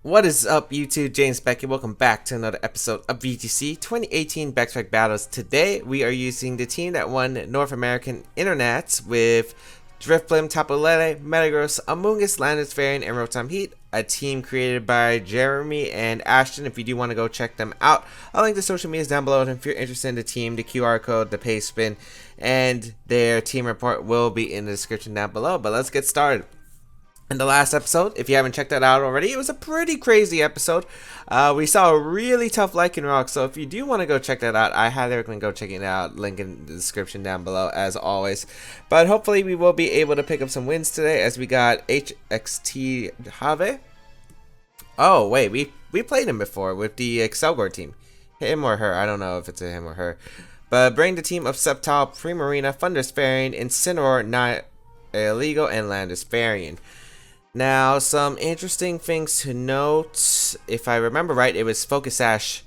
What is up, YouTube? James Baek, and welcome back to another episode of VGC 2018 Baek Battles. Today, we are using the team that won North American Internets with Drifblim, Tapu Lele, Metagross, Among Us, Landis and Rotom Heat, a team created by Jeremy and Ashton. If you do want to go check them out, I'll link the social medias down below. And if you're interested in the team, the QR code, the pay spin, and their team report will be in the description down below. But let's get started. In the last episode, if you haven't checked that out already, it was a pretty crazy episode. We saw a really tough Lycanroc, so if you do want to go check that out, I highly recommend go checking it out. Link in the description down below, as always. But hopefully we will be able to pick up some wins today, as we got HXT Have. Oh, wait, we played him before with the Excelgor team. Him or her, I don't know if it's a him or her. But bring the team of Sceptile, Primarina, Thunderspharian, Incineroar, NAIC, and Landispharian. Now, some interesting things to note. If I remember right, it was Focus Sash,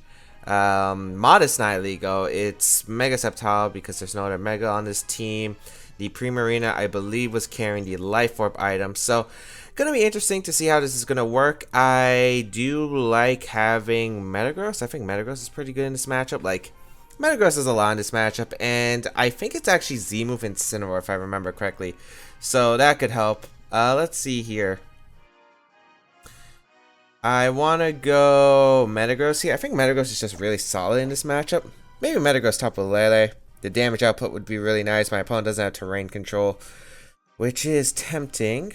Modest NAIC. It's Mega Sceptile because there's no other Mega on this team. The Primarina, I believe, was carrying the Life Orb item. So, gonna be interesting to see how this is gonna work. I do like having Metagross. I think Metagross is pretty good in this matchup. Like, Metagross is a lot in this matchup, and I think it's actually Z-Move and Incineroar, if I remember correctly. So, that could help. Let's see here. I want to go Metagross here. I think Metagross is just really solid in this matchup. Maybe Metagross Tapu Lele. The damage output would be really nice. My opponent doesn't have terrain control, which is tempting.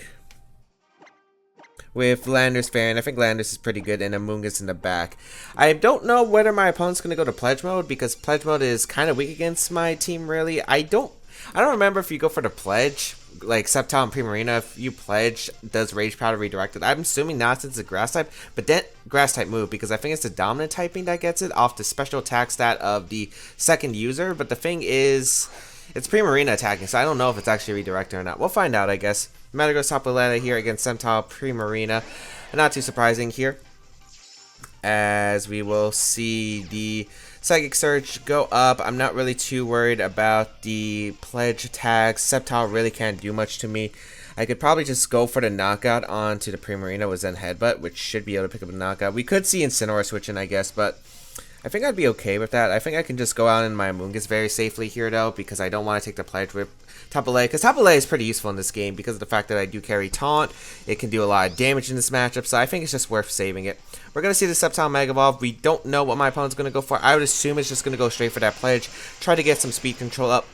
With Landispharian, I think Landis is pretty good, and Among Us in the back. I don't know whether my opponent's going to go to Pledge Mode, because Pledge Mode is kind of weak against my team, really. I don't remember if you go for the Pledge, like Sceptile and Primarina, if you Pledge, does Rage Powder redirect it? I'm assuming not, since it's a Grass type, but then Grass type move, because I think it's the Dominant typing that gets it off the special attack stat of the second user. But the thing is, it's Primarina attacking, so I don't know if it's actually redirected or not. We'll find out, I guess. Metagross Tapu Lele here against Sceptile Primarina. Not too surprising here, as we will see the Psychic Surge go up. I'm not really too worried about the Pledge attacks. Sceptile really can't do much to me. I could probably just go for the knockout onto the Primarina with Zen Headbutt, which should be able to pick up the knockout. We could see Incineroar switching, I guess, but I think I'd be okay with that. I think I can just go out in my Among Us very safely here, though, because I don't want to take the Pledge with Tapu Lele, because Tapu Lele is pretty useful in this game because of the fact that I do carry Taunt. It can do a lot of damage in this matchup, so I think it's just worth saving it. We're going to see the Sceptile Mega Evolve. We don't know what my opponent's going to go for. I would assume it's just going to go straight for that Pledge, try to get some speed control up,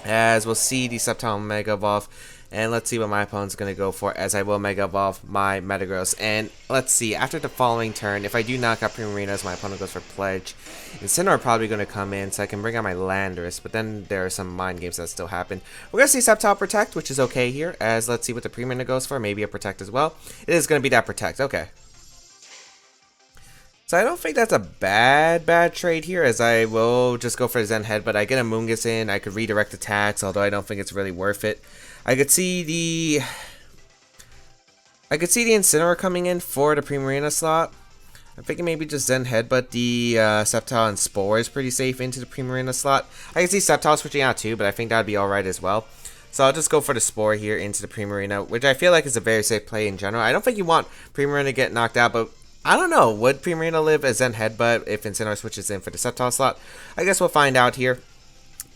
as we'll see the Sceptile Mega Evolve. And let's see what my opponent's going to go for, as I will Mega Evolve my Metagross. And let's see, after the following turn, if I do knock out Primarina as my opponent goes for Pledge, Incineroar probably going to come in, so I can bring out my Landorus. But then there are some mind games that still happen. We're going to see Sceptile Protect, which is okay here, as let's see what the Primarina goes for. Maybe a Protect as well. It is going to be that Protect, okay. So I don't think that's a bad trade here, as I will just go for Zen Head, but I get Among Us in, I could redirect attacks, although I don't think it's really worth it. I could see the Incineroar coming in for the Primarina slot. I'm thinking maybe just Zen Headbutt the Sceptile and Spore is pretty safe into the Primarina slot. I can see Sceptile switching out too, but I think that'd be alright as well. So I'll just go for the Spore here into the Primarina, which I feel like is a very safe play in general. I don't think you want Primarina to get knocked out, but I don't know. Would Primarina live as Zen Headbutt if Incineroar switches in for the Sceptile slot? I guess we'll find out here.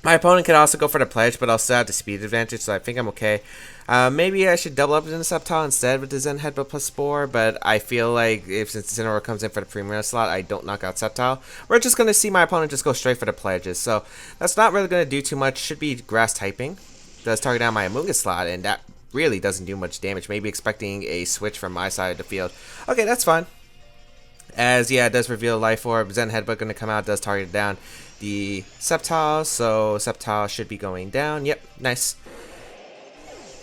My opponent could also go for the Pledge, but I'll still have the speed advantage, so I think I'm okay. Maybe I should double up in the Sceptile instead with the Zen Headbutt plus Spore, but I feel like since Incineroar comes in for the Primarina slot, I don't knock out Sceptile. We're just going to see my opponent just go straight for the Pledges, so that's not really going to do too much. Should be Grass typing. Does target down my Among Us slot, and that really doesn't do much damage. Maybe expecting a switch from my side of the field. Okay, that's fine. As, yeah, it does reveal Life Orb. Zen Headbutt going to come out, does target down the Sceptile, so Sceptile should be going down. Yep, nice.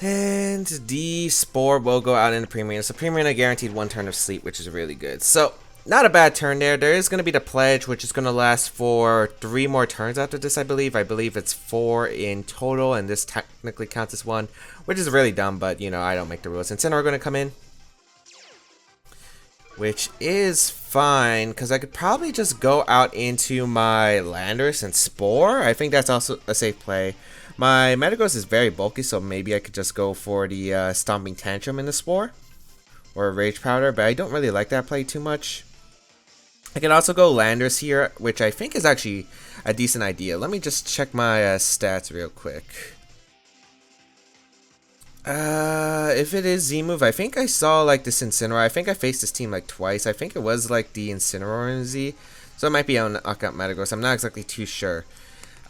And the Spore will go out in the Primarina. So Primarina guaranteed one turn of sleep, which is really good. So, not a bad turn there. There is going to be the Pledge, which is going to last for 3 more turns after this, I believe. I believe it's 4 in total, and this technically counts as 1, which is really dumb, but, you know, I don't make the rules. Incineroar going to come in, which is fine, because I could probably just go out into my Landorus and Spore. I think that's also a safe play. My Metagross is very bulky, so maybe I could just go for the Stomping Tantrum in the Spore. or a Rage Powder, but I don't really like that play too much. I can also go Landers here, which I think is actually a decent idea. Let me just check my stats real quick. If it is Z-move, I think I saw like this Incineroar. I think I faced this team like twice. I think it was like the Incineroar in Z. So it might be on Knockout Metagross. I'm not exactly too sure.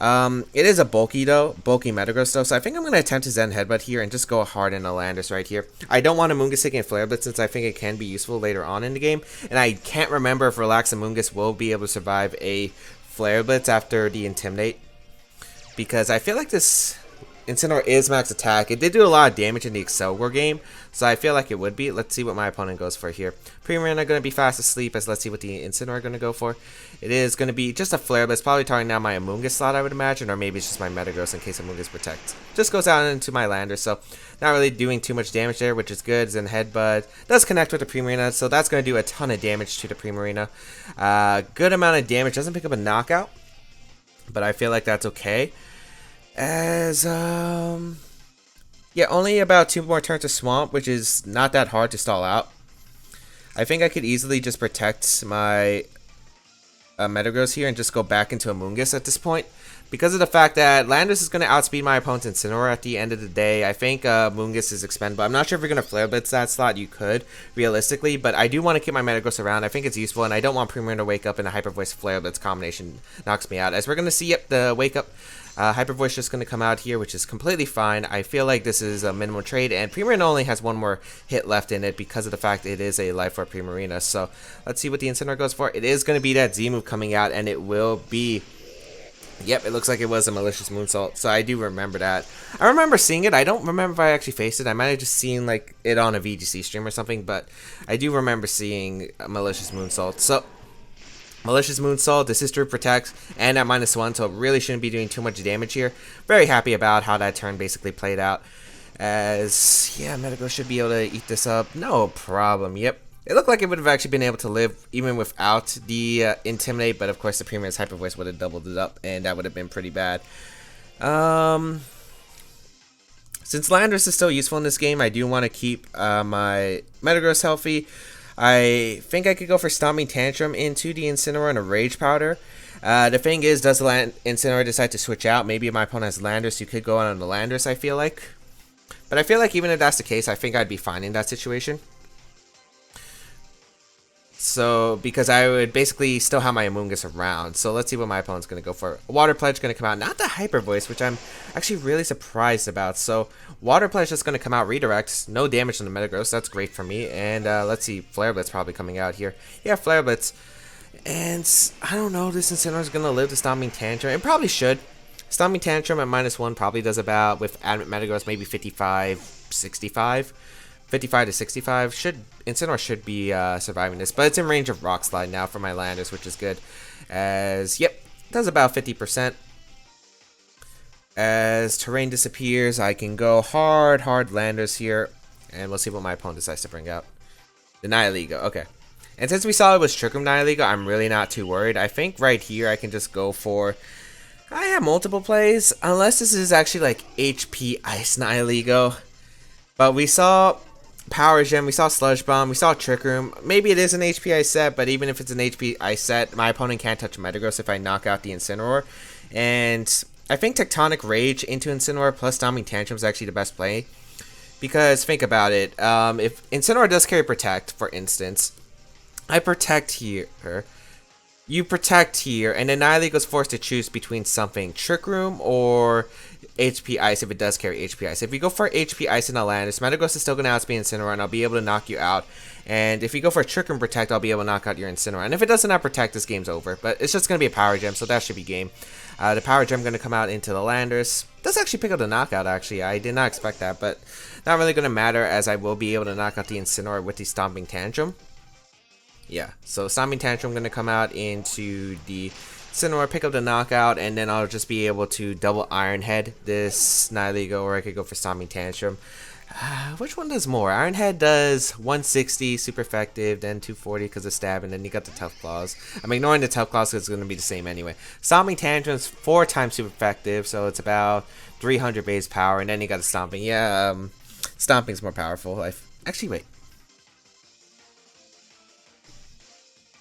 It is a bulky Metagross though, so I think I'm going to attempt to Zen Headbutt here and just go hard in a Landers right here. I don't want Amoonguss taking Flare Blitz since I think it can be useful later on in the game, and I can't remember if Relax Amoonguss will be able to survive a Flare Blitz after the Intimidate, because I feel like this Incineroar is max attack. It did do a lot of damage in the Excel War game, so I feel like it would be. Let's see what my opponent goes for here. Primarina going to be fast asleep, as let's see what the Incineroar going to go for. It is going to be just a Flare, but it's probably targeting down my Amoonguss slot, I would imagine, or maybe it's just my Metagross in case Amoonguss protects. Just goes out into my Lander, so not really doing too much damage there, which is good. Zen Headbutt does connect with the Primarina, so that's going to do a ton of damage to the Primarina. Good amount of damage. Doesn't pick up a knockout, but I feel like that's okay. As yeah, only about 2 more turns to Swamp, which is not that hard to stall out. I think I could easily just protect my Metagross here and just go back into Amoonguss at this point, because of the fact that Landers is going to outspeed my opponent's Incineroar at the end of the day. I think Amoonguss is expendable. I'm not sure if you're going to Flare Blitz that slot. You could, realistically, but I do want to keep my Metagross around. I think it's useful, and I don't want Primarina to wake up, and a Hyper Voice Flare Blitz combination knocks me out. As we're going to see, yep, the wake up Hyper Voice just going to come out here, which is completely fine. I feel like this is a minimum trade, and Primarina only has 1 more hit left in it because of the fact it is a Life Orb Primarina. So let's see what the Incineroar goes for. It is going to be that Z move coming out, and it will be... Yep, it looks like it was a Malicious Moonsault, so I do remember that. I remember seeing it. I don't remember if I actually faced it. I might have just seen like it on a VGC stream or something, but I do remember seeing a Malicious Moonsault. So, Malicious Moonsault, this is through Protect, and at -1, so it really shouldn't be doing too much damage here. Very happy about how that turn basically played out. As, yeah, Metagross should be able to eat this up. No problem, yep. It looked like it would have actually been able to live even without the Intimidate, but of course the Primarina's Hyper Voice would have doubled it up, and that would have been pretty bad. Since Landers is still useful in this game, I do want to keep my Metagross healthy. I think I could go for Stomping Tantrum into the Incineroar and a Rage Powder. The thing is, does the Incineroar decide to switch out? Maybe if my opponent has Landers, you could go on the Landers, I feel like. But I feel like even if that's the case, I think I'd be fine in that situation. So, because I would basically still have my Amoonguss around. So, let's see what my opponent's going to go for. Water Pledge going to come out. Not the Hyper Voice, which I'm actually really surprised about. So, Water Pledge is going to come out. Redirect. No damage on the Metagross. That's great for me. And, let's see. Flare Blitz probably coming out here. Yeah, Flare Blitz. And, I don't know. This Incineroar is going to live the Stomping Tantrum. It probably should. Stomping Tantrum at -1 probably does about, with Adamant Metagross, maybe 55, 65. 55 to 65. Incineroar should be surviving this, but it's in range of Rock Slide now for my Landers, which is good. As, yep, does about 50%. As Terrain disappears, I can go hard Landers here, and we'll see what my opponent decides to bring out. The Nihilego, okay. And since we saw it was Trick Room Nihilego, I'm really not too worried. I think right here I can just go for... I have multiple plays, unless this is actually like HP Ice Nihilego. But we saw... Power Gem, we saw Sludge Bomb, we saw Trick Room. Maybe it is an HP Ice set, but even if it's an HP Ice set, my opponent can't touch Metagross if I knock out the Incineroar. And I think Tectonic Rage into Incineroar plus Stomping Tantrum is actually the best play. Because, think about it, if Incineroar does carry Protect, for instance, I Protect here, you Protect here, and then Nihilego is forced to choose between something Trick Room or... HP Ice if it does carry HP Ice. If you go for HP Ice in a Landers, Metagross is still going to outspeed Incineroar and I'll be able to knock you out. And if you go for a Trick Room Protect, I'll be able to knock out your Incineroar. And if it doesn't have Protect, this game's over. But it's just going to be a Power Gem, so that should be game. The Power Gem going to come out into the Landers. Does actually pick up the knockout, actually. I did not expect that, but not really going to matter as I will be able to knock out the Incineroar with the Stomping Tantrum. Yeah, so Stomping Tantrum going to come out into the Incineroar, pick up the knockout, and then I'll just be able to double Iron Head this Nihilego, or I could go for Stomping Tantrum. Which one does more? Iron Head does 160, super effective, then 240 because of stab, and then you got the Tough Claws. I'm ignoring the Tough Claws because it's going to be the same anyway. Stomping Tantrum is 4 times super effective, so it's about 300 base power, and then you got the Stomping. Yeah, Stomping's more powerful. Actually, wait.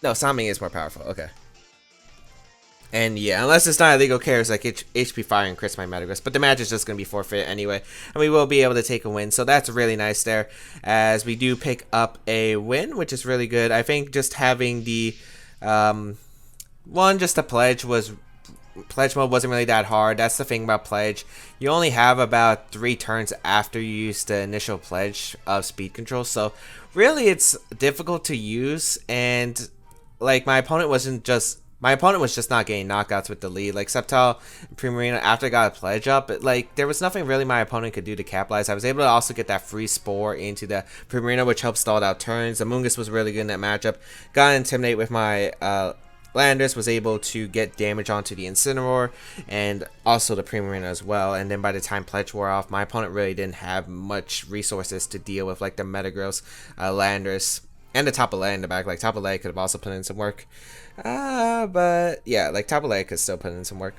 No, Stomping is more powerful. Okay. And yeah, unless it's not illegal carries like HP Fire and crits my Metagross. But the match is just going to be forfeit anyway. And we will be able to take a win. So that's really nice there. As we do pick up a win, which is really good. I think just having the just the pledge mode wasn't really that hard. That's the thing about pledge. You only have about 3 turns after you use the initial pledge of speed control. So really it's difficult to use. And like my opponent was just not getting knockouts with the lead. Like Sceptile and Primarina, after I got a pledge up, there was nothing really my opponent could do to capitalize. I was able to also get that free Spore into the Primarina, which helped stall out turns. Amoonguss was really good in that matchup. Got Intimidate with my Landorus, was able to get damage onto the Incineroar and also the Primarina as well. And then by the time pledge wore off, my opponent really didn't have much resources to deal with, like the Metagross, Landorus, and the Tapu Lele in the back. Like Tapu Lele could have also put in some work. But yeah, like Tapu Lele could still put in some work.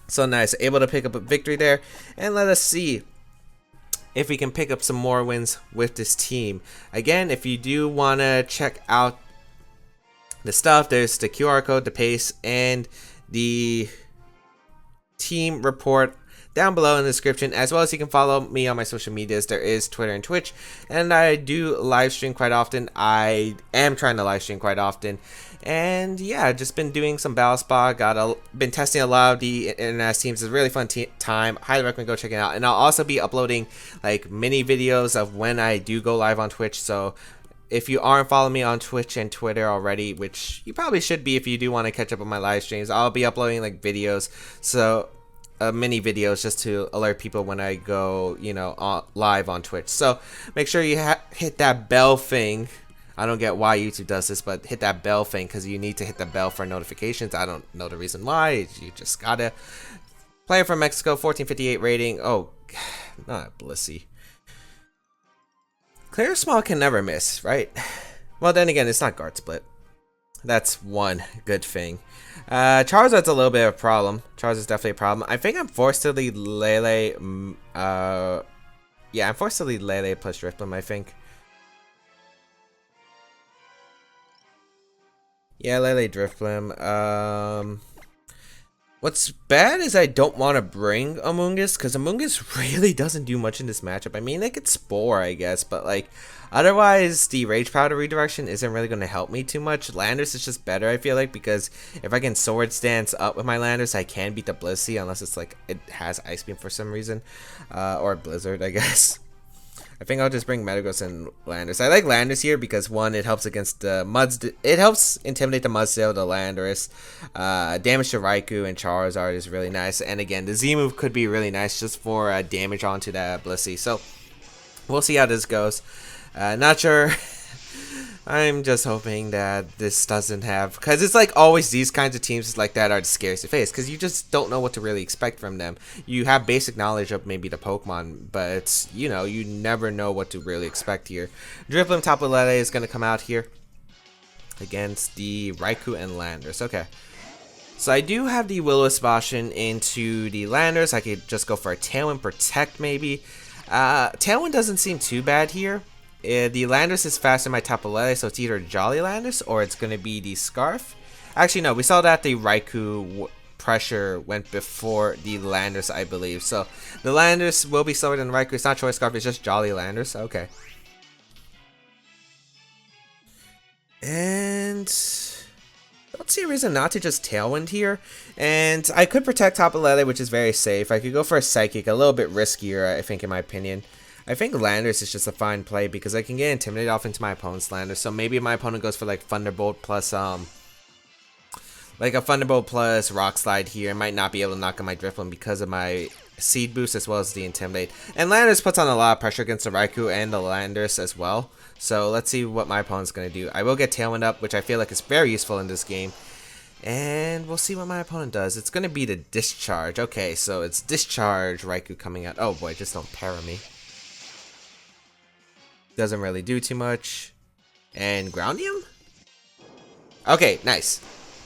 So nice, able to pick up a victory there. And let us see if we can pick up some more wins with this team. Again, if you do want to check out the stuff, there's the QR code, the pace, and the team report down below in the description, as well as you can follow me on my social medias. There is Twitter and Twitch, and I do live stream quite often. I am trying to live stream quite often, and yeah, just been doing some Battle Spot. Been testing a lot of the international teams. It's a really fun time. Highly recommend go check it out. And I'll also be uploading like mini videos of when I do go live on Twitch. So if you aren't following me on Twitch and Twitter already, which you probably should be if you do want to catch up on my live streams, I'll be uploading like videos. So mini videos just to alert people when I go, live on Twitch. So make sure you hit that bell thing. I don't get why YouTube does this, but hit that bell thing because you need to hit the bell for notifications. I don't know the reason why. You just gotta. Player from Mexico, 1458 rating. Oh, not Blissey. Clear Small can never miss, right? Well, then again, it's not Guard Split. That's one good thing. Charizard's a little bit of a problem. Charizard's definitely a problem. I think I'm forced to lead Lele. Yeah, I'm forced to lead Lele plus Drifblim, I think. Yeah, Lele Drifblim. What's bad is I don't want to bring Amoonguss, because Amoonguss really doesn't do much in this matchup. I mean, they could Spore, I guess, but like, otherwise, the Rage Powder redirection isn't really going to help me too much. Landorus is just better, I feel like, because if I can Sword Stance up with my Landorus, I can beat the Blissey, unless it's like, it has Ice Beam for some reason, or Blizzard, I guess. I think I'll just bring Metagross and Landorus. I like Landorus here because, one, it helps against the it helps intimidate the Mudsdale, the Landorus. Damage to Raikou and Charizard is really nice. And again, the Z move could be really nice just for damage onto that Blissey. So, we'll see how this goes. Not sure. I'm just hoping that this doesn't have, because it's like always these kinds of teams like that are the scariest to face, because you just don't know what to really expect from them. You have basic knowledge of maybe the Pokemon, but you never know what to really expect here. Drifblim Tapu Lele is going to come out here against the Raikou and Landorus. Okay. So I do have the Will-O-Wisp option into the Landorus. I could just go for a Tailwind Protect maybe. Tailwind doesn't seem too bad here. The Landorus is faster than my Tapu Lele, so it's either Jolly Landorus or it's going to be the Scarf. Actually, no, we saw that the Raikou pressure went before the Landorus, I believe. So the Landorus will be slower than the Raikou. It's not Choice Scarf, it's just Jolly Landorus. Okay. And I don't see a reason not to just Tailwind here. And I could protect Tapu Lele, which is very safe. I could go for a Psychic, a little bit riskier, I think, in my opinion. I think Landorus is just a fine play because I can get intimidated off into my opponent's Landorus. So maybe my opponent goes for like Thunderbolt plus like a Thunderbolt plus Rock Slide here. I might not be able to knock on my Drifblim because of my Seed Boost as well as the Intimidate. And Landorus puts on a lot of pressure against the Raikou and the Landorus as well. So let's see what my opponent's going to do. I will get Tailwind up, which I feel like is very useful in this game. And we'll see what my opponent does. It's going to be the Discharge. Okay, so it's Discharge Raikou coming out. Oh boy, just don't para me. Doesn't really do too much. And Groundium? Okay, nice.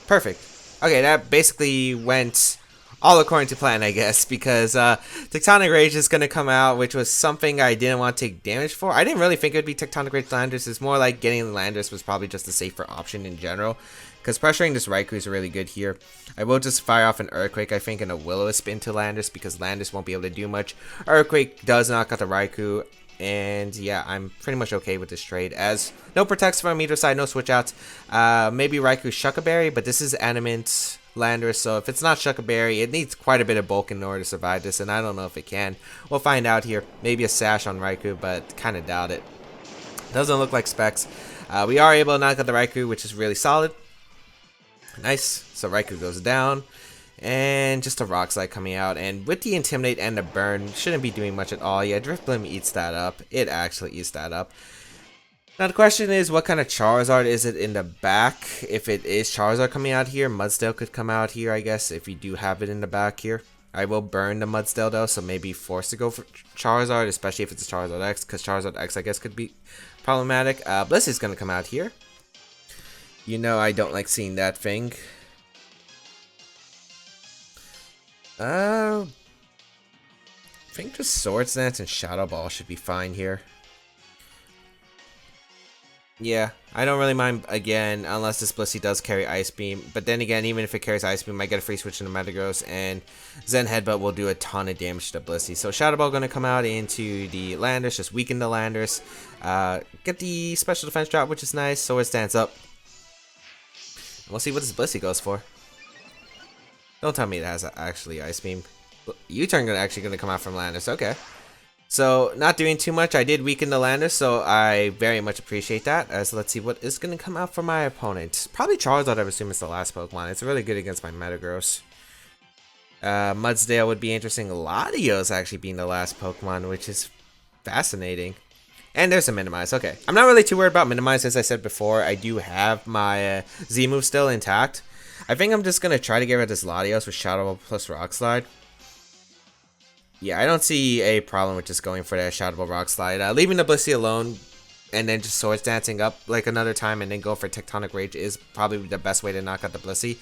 Perfect. Okay, that basically went all according to plan, I guess, because Tectonic Rage is going to come out, which was something I didn't want to take damage for. I didn't really think it would be Tectonic Rage Landers. It's more like getting the Landers was probably just a safer option in general, because pressuring this Raikou is really good here. I will just fire off an Earthquake, I think, and a Will-O-Wisp into Landers, because Landers won't be able to do much. Earthquake does knock out the Raikou, and yeah, I'm pretty much okay with this trade, as no protects from either side, no switch outs. Maybe Raikou Shuca Berry, but this is Animate Landers, so if it's not Shuca Berry, it needs quite a bit of bulk in order to survive this, and I don't know if it can. We'll find out here. Maybe a Sash on Raikou, but kind of doubt it. Doesn't look like specs. We are able to knock out the Raikou, which is really solid. Nice. So Raikou goes down. And just a Rock Slide coming out. And with the Intimidate and the Burn, shouldn't be doing much at all. Yeah, Drifblim eats that up. It actually eats that up. Now the question is, what kind of Charizard is it in the back? If it is Charizard coming out here, Mudsdale could come out here, I guess, if you do have it in the back here. I will burn the Mudsdale though, so maybe forced to go for Charizard, especially if it's a Charizard X, because Charizard X, I guess, could be problematic. Blissey's going to come out here. You know I don't like seeing that thing. I think just Swords Dance and Shadow Ball should be fine here. Yeah, I don't really mind, again, unless this Blissey does carry Ice Beam. But then again, even if it carries Ice Beam, I get a free switch into Metagross, and Zen Headbutt will do a ton of damage to Blissey. So Shadow Ball going to come out into the Landers, just weaken the Landers. Get the special defense drop, which is nice. Swords Dance up. We'll see what this Blissey goes for. Don't tell me it has actually Ice Beam. U-turn actually going to come out from Landers. Okay. So, not doing too much. I did weaken the Landers, so I very much appreciate that. So, let's see what is going to come out for my opponent. Probably Charizard, I would assume, is the last Pokemon. It's really good against my Metagross. Mudsdale would be interesting. Latios actually being the last Pokemon, which is fascinating. And there's a Minimize. Okay. I'm not really too worried about Minimize, as I said before. I do have my Z-move still intact. I think I'm just going to try to get rid of this Latios with Shadow Ball plus Rock Slide. Yeah, I don't see a problem with just going for that Shadow Ball Rock Slide. Leaving the Blissey alone and then just Swords Dancing up like another time and then go for Tectonic Rage is probably the best way to knock out the Blissey.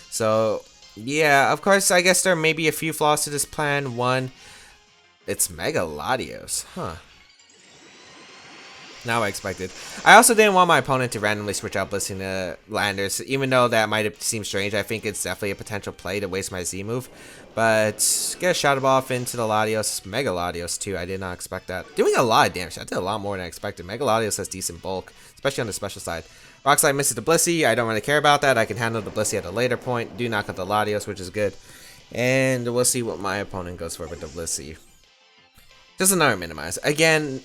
So, yeah, of course, I guess there may be a few flaws to this plan. One, it's Mega Latios. Huh. Now I expected. I also didn't want my opponent to randomly switch out Blissey to Landers, even though that might have seemed strange. I think it's definitely a potential play to waste my Z move. But get a Shadow Ball off into the Latios. Mega Latios too. I did not expect that. Doing a lot of damage. That did a lot more than I expected. Mega Latios has decent bulk, especially on the special side. Rock Slide misses the Blissey. I don't really care about that. I can handle the Blissey at a later point. Do knock out the Latios, which is good. And we'll see what my opponent goes for with the Blissey. Just another Minimize. Again,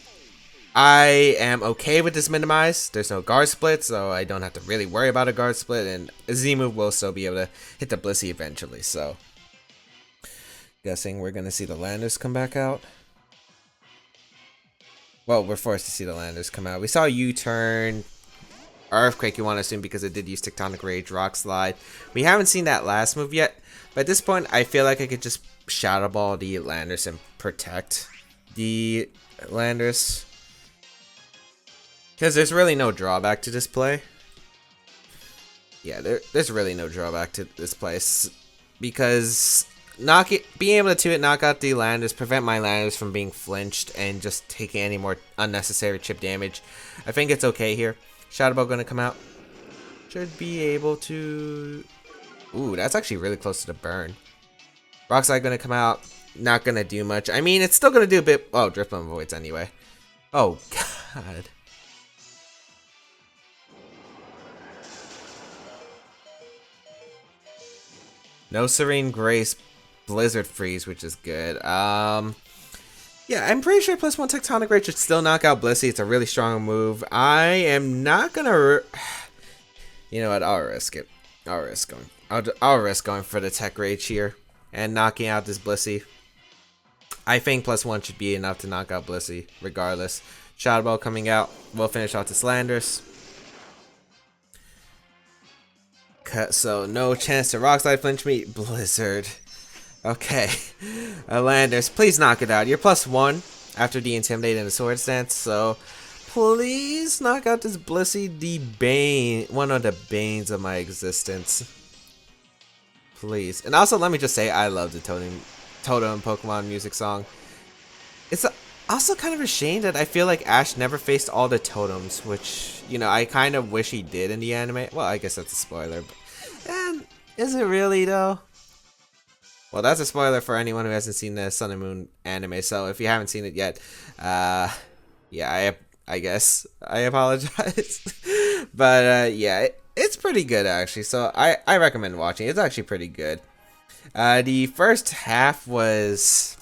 I am okay with this Minimize. There's no guard split, so I don't have to really worry about a guard split, and a Z-move will still be able to hit the Blissey eventually, so. Guessing we're going to see the Landers come back out. Well, we're forced to see the Landers come out. We saw U-turn, Earthquake, you want to assume, because it did use Tectonic Rage, Rock Slide. We haven't seen that last move yet, but at this point, I feel like I could just Shadow Ball the Landers and protect the Landers. Because there's really no drawback to this play. Yeah, there's really no drawback to this play. Because being able to knock out the Landers, prevent my Landers from being flinched and just taking any more unnecessary chip damage. I think it's okay here. Shadow Ball going to come out. Should be able to... Ooh, that's actually really close to the burn. Rock Slide going to come out. Not going to do much. I mean, it's still going to do a bit... Oh, Drifblim avoids anyway. Oh, God. No Serene Grace, Blizzard Freeze, which is good. Yeah, I'm pretty sure +1 Tectonic Rage should still knock out Blissey. It's a really strong move. I am not gonna. You know what? I'll risk it. I'll risk going for the Tech Rage here and knocking out this Blissey. I think +1 should be enough to knock out Blissey, regardless. Shadow Ball coming out. We'll finish off this Landers. So, no chance to Rock Slide flinch me. Blizzard. Okay. Landers, please knock it out. You're +1 after the Intimidate and the Swords Dance, so please knock out this Blissey, the bane, one of the banes of my existence. please. And also, let me just say, I love the Totem Pokemon music song. It's also kind of a shame that I feel like Ash never faced all the totems, which, you know, I kind of wish he did in the anime. Well, I guess that's a spoiler. But, and is it really, though? Well, that's a spoiler for anyone who hasn't seen the Sun and Moon anime, so if you haven't seen it yet, yeah, I guess I apologize. But, yeah, it's pretty good, actually, so I recommend watching. It's actually pretty good. The first half was,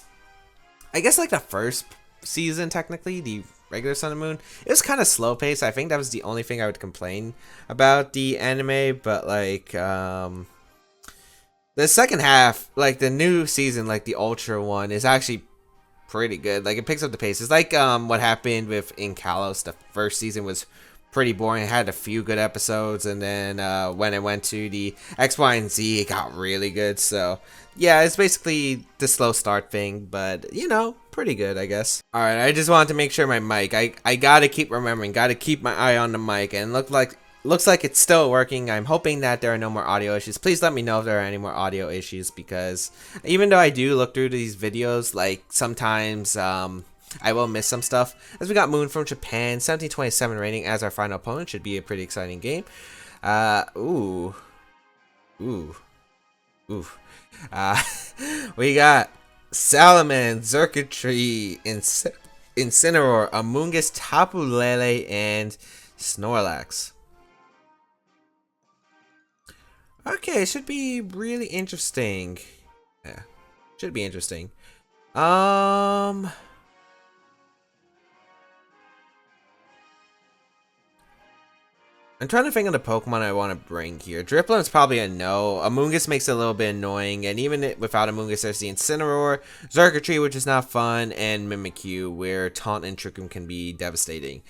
I guess, like the first season, technically, the regular Sun and Moon. It was kind of slow paced. I think that was the only thing I would complain about the anime, but, like, the second half, like the new season, like the Ultra one, is actually pretty good. Like it picks up the pace. It's like what happened with In Kalos. The first season was pretty boring. It had a few good episodes, and then when it went to the X, Y, and Z, it got really good. So yeah, it's basically the slow start thing, but you know, pretty good, I guess. All right, I just wanted to make sure my mic. I gotta keep remembering. Gotta keep my eye on the mic, and looks like it's still working. I'm hoping that there are no more audio issues. Please let me know if there are any more audio issues, because even though I do look through these videos, like sometimes I will miss some stuff. As we got Moon from Japan, 1727 rating as our final opponent. Should be a pretty exciting game. Ooh. We got Salamence, Xurkitree, Incineroar, Amoonguss, Tapu Lele, and Snorlax. Okay, it should be really interesting. Yeah, should be interesting. I'm trying to think of the Pokemon I want to bring here. Drifblim is probably a no. Amoonguss makes it a little bit annoying, and even without Amoonguss, there's the Incineroar, Xurkitree, which is not fun, and Mimikyu, where Taunt and Trick Room can be devastating.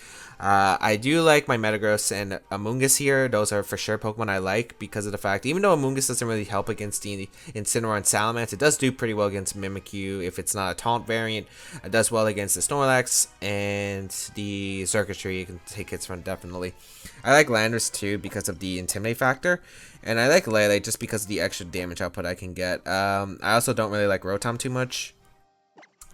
I do like my Metagross and Amoonguss here. Those are for sure Pokemon I like because of the fact, even though Amoonguss doesn't really help against the Incineroar and Salamence, it does do pretty well against Mimikyu. If it's not a Taunt variant, it does well against the Snorlax and the Xurkitree. You can take hits from definitely. I like Landorus too because of the Intimidate factor, and I like Lele just because of the extra damage output I can get. I also don't really like Rotom too much.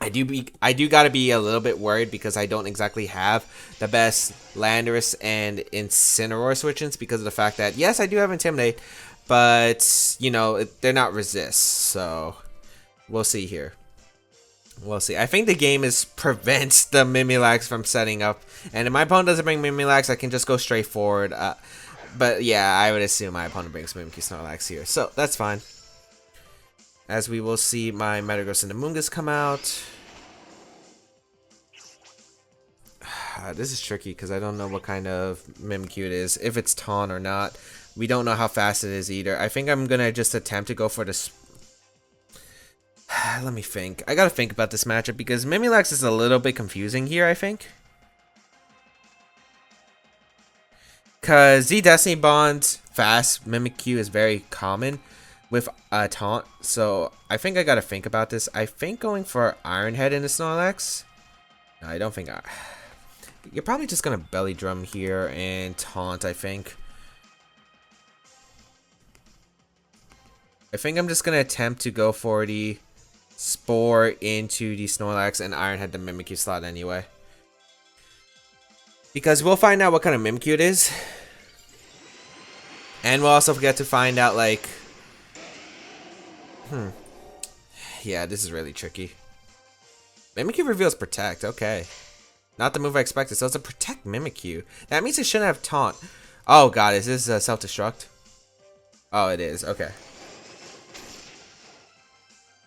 I do gotta be a little bit worried because I don't exactly have the best Landorus and Incineroar switch-ins because of the fact that, yes, I do have Intimidate, but, you know, they're not resist, so we'll see here. We'll see. I think the game prevents the Mimilax from setting up, and if my opponent doesn't bring Mimilax, I can just go straight forward. But yeah, I would assume my opponent brings Mimikyu Snorlax here, so that's fine. As we will see my Metagross and Amoonguss come out. This is tricky because I don't know what kind of Mimikyu it is, if it's Taunt or not. We don't know how fast it is either. I think I'm gonna just attempt to go for this. Let me think. I gotta think about this matchup because Mimilax is a little bit confusing here, I think. Because the Destiny Bond fast Mimikyu is very common with Taunt, so I think I gotta think about this. I think going for Iron Head into Snorlax. No, I don't think you're probably just gonna Belly Drum here and Taunt, I think. I think I'm just gonna attempt to go for the Spore into the Snorlax and Iron Head the Mimikyu slot anyway. Because we'll find out what kind of Mimikyu it is. And we'll also get to find out, like, yeah, this is really tricky. Mimikyu reveals Protect, okay. Not the move I expected, so it's a Protect Mimikyu. That means it shouldn't have Taunt. Oh god, is this self-destruct? Oh, it is, okay.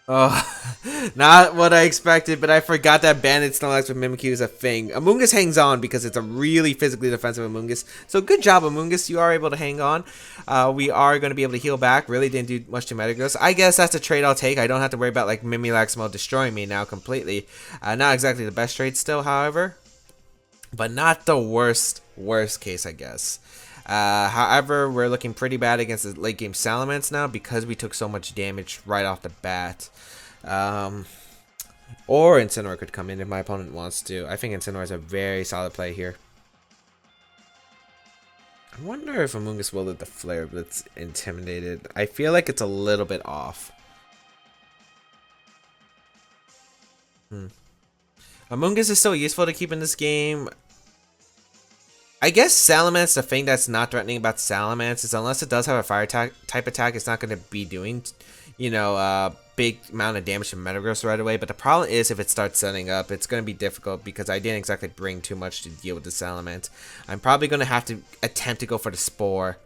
Oh, not what I expected, but I forgot that Banded Snorlax with Mimikyu is a thing. Amoonguss hangs on because it's a really physically defensive Amoonguss. So good job, Amoonguss. You are able to hang on. We are going to be able to heal back. Really didn't do much to Metagross. I guess that's a trade I'll take. I don't have to worry about like Mimilax mode destroying me now completely. Not exactly the best trade still, however. But not the worst case, I guess. However, we're looking pretty bad against the late game Salamence now because we took so much damage right off the bat. Or Incineroar could come in if my opponent wants to. I think Incineroar is a very solid play here. I wonder if Amoonguss will let the Flare Blitz intimidated. I feel like it's a little bit off. Amoonguss is still useful to keep in this game. I guess Salamence, the thing that's not threatening about Salamence is unless it does have a fire type attack, it's not going to be doing, you know, big amount of damage to Metagross right away. But the problem is if it starts setting up, it's going to be difficult because I didn't exactly bring too much to deal with the Salamence. I'm probably going to have to attempt to go for the Spore.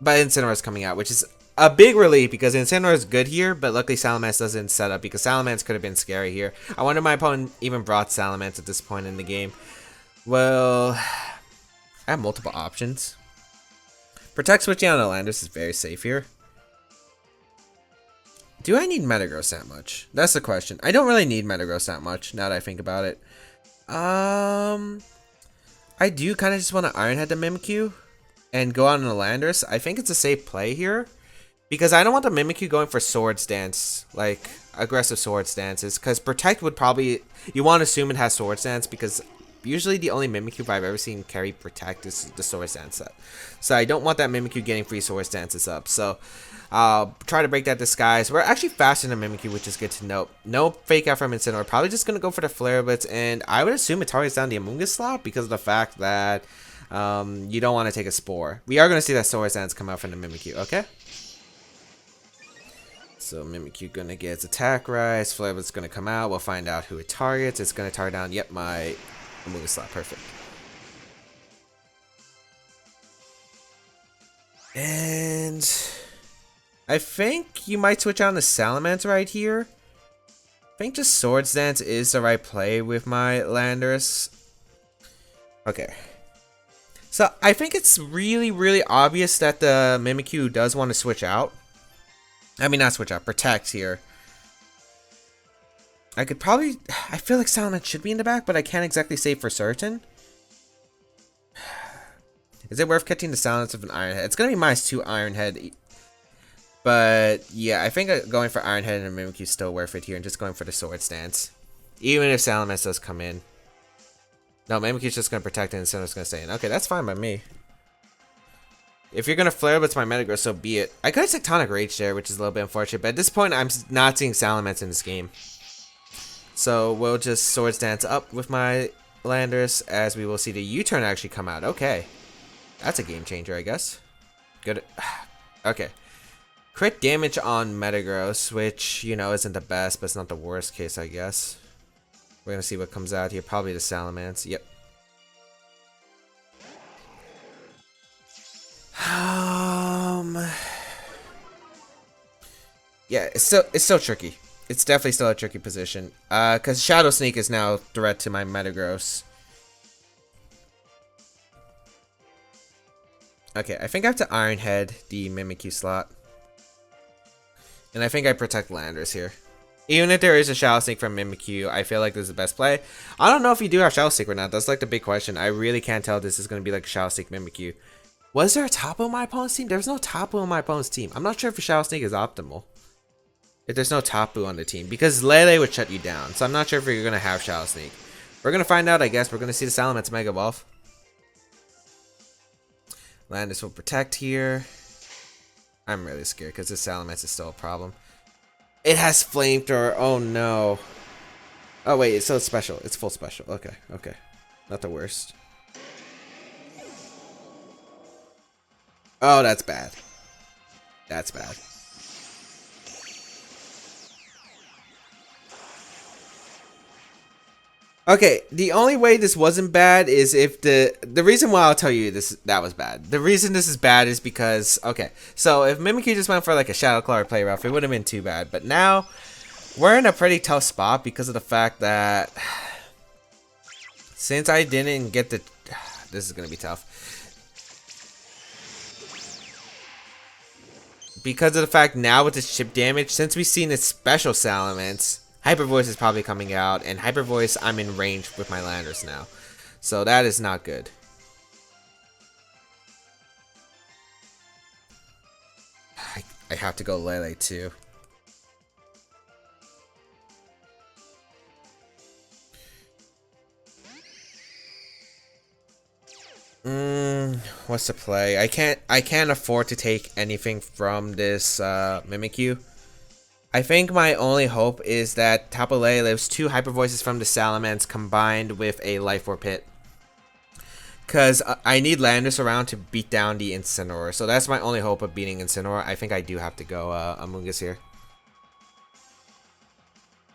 But Incineroar is coming out, which is a big relief because Incineroar is good here, but luckily Salamence doesn't set up because Salamence could have been scary here. I wonder if my opponent even brought Salamence at this point in the game. Well, I have multiple options. Protect switching on Landis is very safe here. Do I need Metagross that much? That's the question. I don't really need Metagross that much now that I think about it. I do kind of just want to Iron Head the Mimikyu and go out on the Landorus. I think it's a safe play here because I don't want the Mimikyu going for Sword Stance, like aggressive Sword Stances, because Protect would probably, you want to assume it has Sword Stance because usually the only Mimikyu I've ever seen carry Protect is the Sword Stance set. So I don't want that Mimikyu getting free Sword Stances up. So I'll try to break that disguise. We're actually faster than Mimikyu, which is good to note. No fake out from Incineroar. Probably just going to go for the Flare Blitz. And I would assume it targets down the Amoonguss slot because of the fact that you don't want to take a Spore. We are going to see that Sword Stance come out from the Mimikyu, okay? So Mimikyu going to get its attack rise. Flare Blitz going to come out. We'll find out who it targets. It's going to target down, yep, my Amoonguss slot. Perfect. And I think you might switch on the Salamence right here. I think just Sword Dance is the right play with my Landorus. Okay. So I think it's really, really obvious that the Mimikyu does want to switch out. I mean, not switch out, protect here. I could probably, I feel like Salamence should be in the back, but I can't exactly say for certain. Is it worth catching the Salamence of an Iron Head? It's going to be -2 Iron Head. But yeah, I think going for Iron Head and Mimikyu is still worth it here, and just going for the Sword Stance. Even if Salamence does come in. No, Mimikyu's just going to protect it and Incineroar's going to stay in. Okay, that's fine by me. If you're going to Flare Blitz my Metagross, so be it. I could have Tectonic Rage there, which is a little bit unfortunate, but at this point, I'm not seeing Salamence in this game. So we'll just Sword Stance up with my Landorus, as we will see the U-turn actually come out. Okay. That's a game changer, I guess. Good. Okay. Crit damage on Metagross, which, you know, isn't the best, but it's not the worst case, I guess. We're going to see what comes out here. Probably the Salamence. Yep. Yeah, it's so tricky. It's definitely still a tricky position. Because Shadow Sneak is now threat to my Metagross. Okay, I think I have to Iron Head the Mimikyu slot. And I think I protect Landorus here. Even if there is a Shadow Sneak from Mimikyu, I feel like this is the best play. I don't know if you do have Shadow Sneak or not. That's like the big question. I really can't tell if this is going to be like a Shadow Sneak Mimikyu. Was there a Tapu on my opponent's team? There was no Tapu on my opponent's team. I'm not sure if a Shadow Sneak is optimal. If there's no Tapu on the team. Because Lele would shut you down. So I'm not sure if you're going to have Shadow Sneak. We're going to find out, I guess. We're going to see the Salamence Mega Evolve. Landorus will protect here. I'm really scared because this Salamence is still a problem. It has Flamethrower. Oh no. Oh wait, so it's special. It's full special. Okay, okay. Not the worst. Oh, that's bad. That's bad. Okay, the only way this wasn't bad is if the reason why I'll tell you that was bad. The reason this is bad is because, okay, so if Mimikyu just went for like a Shadow Claw or Play Rough, it wouldn't have been too bad. But now we're in a pretty tough spot because of the fact that since I didn't get the, this is gonna be tough. Because of the fact now with this chip damage, since we've seen this special Salamence, Hyper Voice is probably coming out, and Hyper Voice, I'm in range with my Landorus now. So that is not good. I have to go Lele too. What what's the play? I can't afford to take anything from this Mimikyu. I think my only hope is that Tapu Lele lives 2 Hyper Voices from the Salamence combined with a Life Orb hit. Because I need Landorus around to beat down the Incineroar. So that's my only hope of beating Incineroar. I think I do have to go Amoonguss here.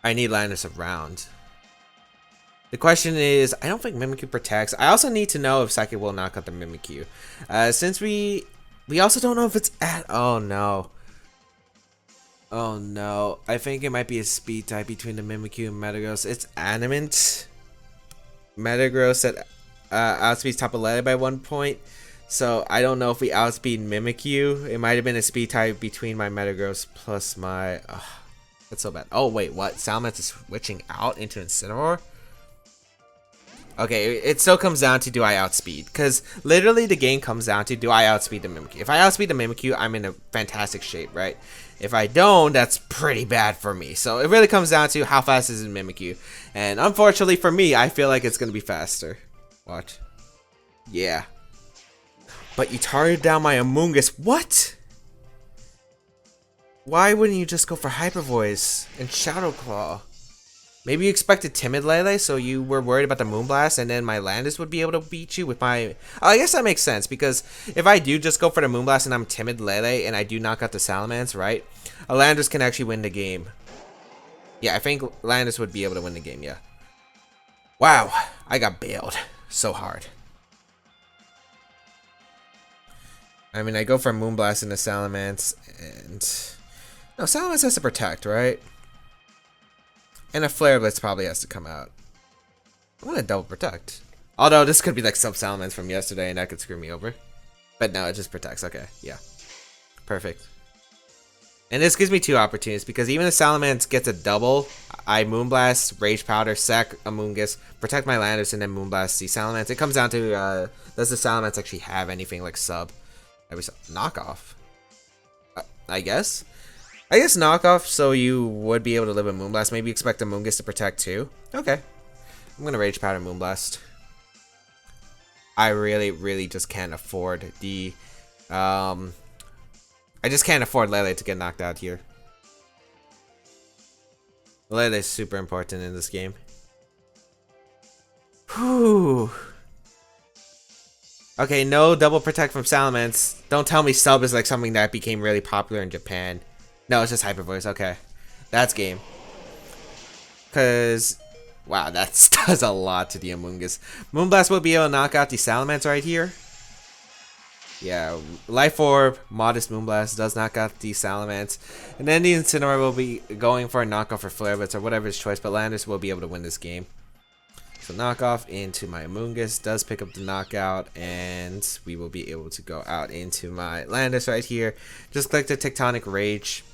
I need Landorus around. The question is, I don't think Mimikyu protects. I also need to know if Psychic will knock out the Mimikyu. Since we also don't know if it's at... Oh, no. Oh, no. I think it might be a speed type between the Mimikyu and Metagross. It's Animant. Metagross that outspeeds Tapu Lele by 1 point. So, I don't know if we outspeed Mimikyu. It might have been a speed type between my Metagross plus my... that's so bad. Oh, wait, what? Salamence is switching out into Incineroar? Okay, it still comes down to do I outspeed, because literally the game comes down to do I outspeed the Mimikyu. If I outspeed the Mimikyu, I'm in a fantastic shape, right? If I don't, that's pretty bad for me. So it really comes down to how fast is the Mimikyu. And unfortunately for me, I feel like it's going to be faster. Watch. Yeah. But you targeted down my Amoonguss. What? Why wouldn't you just go for Hyper Voice and Shadow Claw? Maybe you expected Timid Lele, so you were worried about the Moonblast, and then my Landorus would be able to beat you with my... Oh, I guess that makes sense, because if I do just go for the Moonblast and I'm Timid Lele, and I do knock out the Salamence, right? A Landorus can actually win the game. Yeah, I think Landorus would be able to win the game, yeah. Wow, I got bailed so hard. I mean, I go for Moonblast and the Salamence, and... No, Salamence has to protect, right? And a Flare Blitz probably has to come out. I'm gonna double protect. Although this could be like some Salamence from yesterday and that could screw me over. But no, it just protects. Okay, yeah. Perfect. And this gives me 2 opportunities because even if Salamence gets a double, I Moonblast, Rage Powder, sack Amoonguss, protect my Landorus, and then Moonblast the Salamence. It comes down to does the Salamence actually have anything like sub? Knockoff? I guess? I guess knockoff, so you would be able to live with Moonblast. Maybe expect Amoonguss to protect too. Okay. I'm gonna Rage Powder Moonblast. I really just can't afford the... I just can't afford Lele to get knocked out here. Lele is super important in this game. Whew. Okay, no double protect from Salamence. Don't tell me sub is like something that became really popular in Japan. No, it's just Hyper Voice. Okay. That's game. Because, wow, that does a lot to the Amoonguss. Moonblast will be able to knock out the Salamence right here. Yeah, Life Orb, Modest Moonblast does knock out the Salamence. And then the Incineroar will be going for a knockoff for Flare Blitz or whatever his choice, but Landorus will be able to win this game. So knockoff into my Amoonguss does pick up the knockout, and we will be able to go out into my Landorus right here. Just click the Tectonic Rage.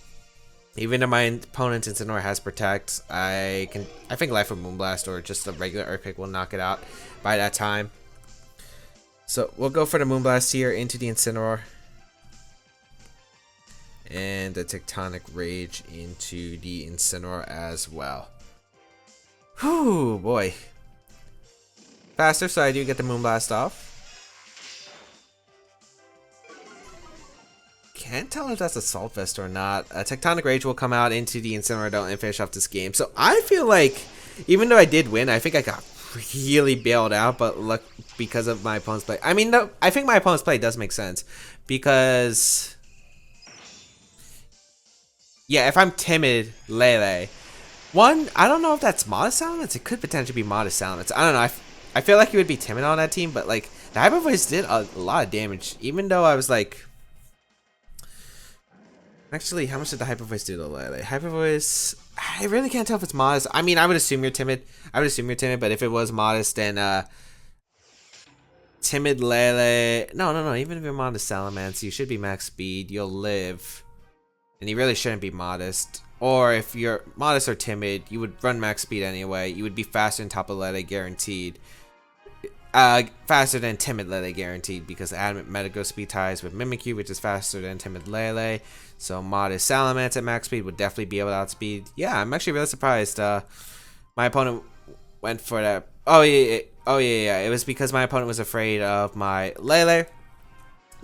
Even if my opponent's Incineroar has Protect, I think Life Orb Moonblast or just a regular Earthquake will knock it out by that time. So we'll go for the Moonblast here into the Incineroar. And the Tectonic Rage into the Incineroar as well. Whew, boy. Faster, so I do get the Moonblast off. Can't tell if that's Assault Vest or not. Tectonic Rage will come out into the Incineroar and finish off this game. So I feel like, even though I did win, I think I got really bailed out, but look, because of my opponent's play. I mean, no, I think my opponent's play does make sense. Because, yeah, if I'm Timid Lele, one, I don't know if that's Modest Salamence. It could potentially be Modest Salamence. I don't know. I feel like he would be timid on that team, but like the Hyper Voice did a lot of damage. Even though I was like, actually, how much did the Hyper Voice do to Lele? Hyper Voice, I really can't tell if it's Modest. I mean, I would assume you're timid. But if it was Modest, then Timid Lele. No. Even if you're Modest Salamence, you should be max speed. You'll live, and you really shouldn't be Modest. Or if you're Modest or Timid, you would run max speed anyway. You would be faster than Tapu Lele, guaranteed. Faster than Timid Lele, guaranteed, because Adamant Metagross speed ties with Mimikyu, which is faster than Timid Lele. So Modest Salamence at max speed would definitely be able to outspeed. Yeah, I'm actually really surprised. My opponent went for that. Oh yeah. It was because my opponent was afraid of my Lele.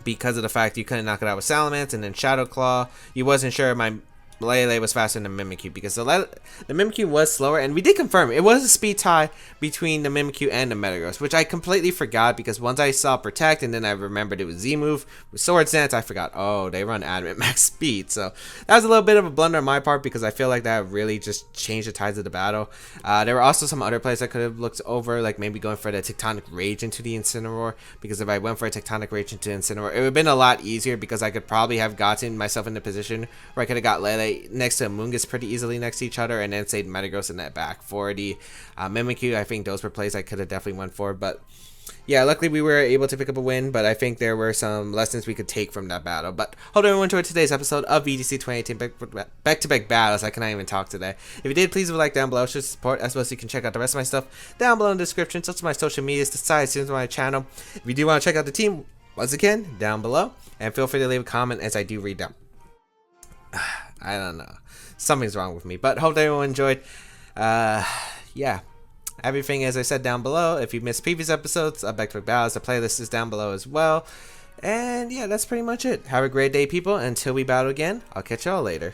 because of the fact you couldn't knock it out with Salamence, and then Shadow Claw, you wasn't sure my Lele was faster than Mimikyu, because the Mimikyu was slower, and we did confirm it was a speed tie between the Mimikyu and the Metagross, which I completely forgot, because once I saw Protect and then I remembered it was Z-move with Swords Dance, I forgot, oh, they run Adamant max speed. So that was a little bit of a blunder on my part, because I feel like that really just changed the tides of the battle. There were also some other plays I could have looked over, like maybe going for the Tectonic Rage into the Incineroar, because if I went for a Tectonic Rage into Incineroar, it would have been a lot easier, because I could probably have gotten myself in the position where I could have got Lele next to Amoonguss pretty easily next to each other, and then say Metagross in that back for the Mimikyu. I think those were plays I could have definitely went for, but yeah, luckily we were able to pick up a win, but I think there were some lessons we could take from that battle. But hope everyone enjoyed today's episode of VGC 2018 Back-to-Back Battles. I cannot even talk today. If you did, please leave a like down below, show support, as well as you can check out the rest of my stuff down below in the description, such as my social medias, the side streams of my channel. If you do want to check out the team, once again, down below, and feel free to leave a comment as I do read them. I don't know. Something's wrong with me, but hope everyone enjoyed. Yeah, everything as I said down below. If you missed previous episodes of Back-to-Back Battles, the playlist is down below as well. And yeah, that's pretty much it. Have a great day, people. Until we battle again, I'll catch y'all later.